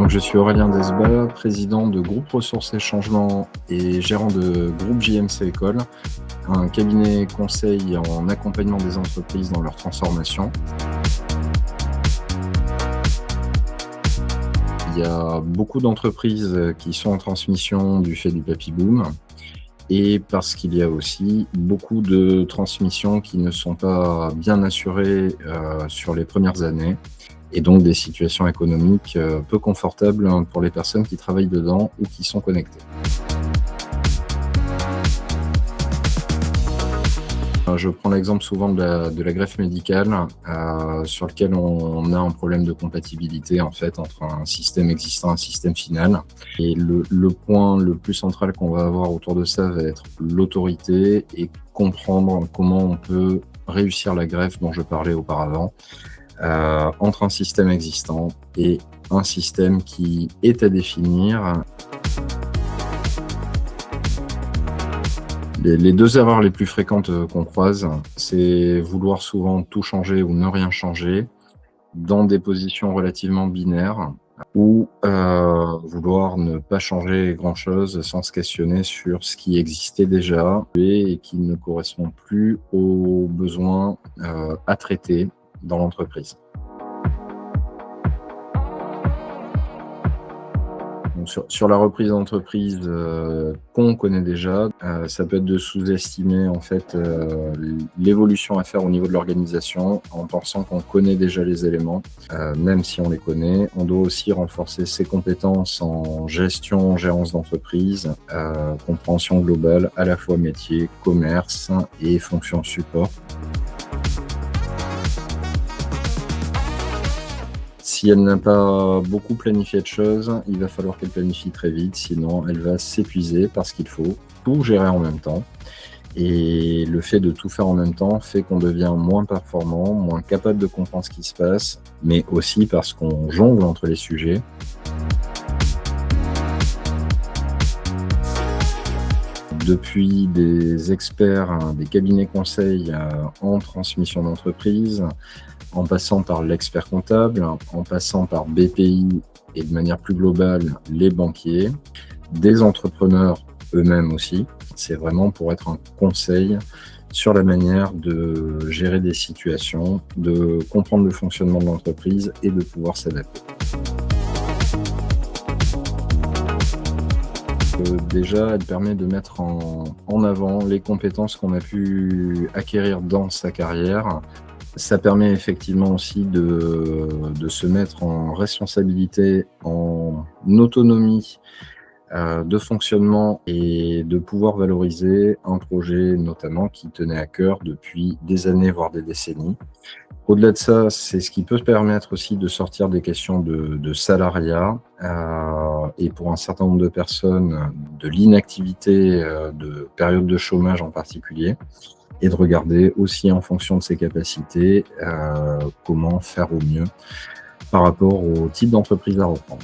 Donc, je suis Aurélien Desbats, président de Groupe Ressources et Changements et gérant de Groupe JMC École, un cabinet conseil en accompagnement des entreprises dans leur transformation. Il y a beaucoup d'entreprises qui sont en transmission du fait du papy boom et parce qu'il y a aussi beaucoup de transmissions qui ne sont pas bien assurées sur les premières années et donc des situations économiques peu confortables pour les personnes qui travaillent dedans ou qui sont connectées. Je prends l'exemple souvent de la greffe médicale sur lequel on a un problème de compatibilité en fait entre un système existant et un système final. Et le point le plus central qu'on va avoir autour de ça va être l'autorité et comprendre comment on peut réussir la greffe dont je parlais auparavant entre un système existant et un système qui est à définir. Les deux erreurs les plus fréquentes qu'on croise, c'est vouloir souvent tout changer ou ne rien changer dans des positions relativement binaires ou vouloir ne pas changer grand-chose sans se questionner sur ce qui existait déjà et qui ne correspond plus aux besoins à traiter dans l'entreprise. Donc sur la reprise d'entreprise qu'on connaît déjà, ça peut être de sous-estimer en fait l'évolution à faire au niveau de l'organisation en pensant qu'on connaît déjà les éléments, même si on les connaît. On doit aussi renforcer ses compétences en gestion, gérance d'entreprise, compréhension globale à la fois métier, commerce et fonction support. Si elle n'a pas beaucoup planifié de choses, il va falloir qu'elle planifie très vite, sinon elle va s'épuiser parce qu'il faut tout gérer en même temps. Et le fait de tout faire en même temps fait qu'on devient moins performant, moins capable de comprendre ce qui se passe, mais aussi parce qu'on jongle entre les sujets. Depuis des experts, des cabinets conseils en transmission d'entreprise, en passant par l'expert comptable, en passant par BPI et de manière plus globale, les banquiers, des entrepreneurs eux-mêmes aussi. C'est vraiment pour être un conseil sur la manière de gérer des situations, de comprendre le fonctionnement de l'entreprise et de pouvoir s'adapter. Déjà, elle permet de mettre en avant les compétences qu'on a pu acquérir dans sa carrière. Ça permet effectivement aussi de se mettre en responsabilité, en autonomie de fonctionnement et de pouvoir valoriser un projet notamment qui tenait à cœur depuis des années, voire des décennies. Au-delà de ça, c'est ce qui peut permettre aussi de sortir des questions de salariat et pour un certain nombre de personnes, de l'inactivité, de période de chômage en particulier, et de regarder aussi en fonction de ses capacités comment faire au mieux par rapport au type d'entreprise à reprendre.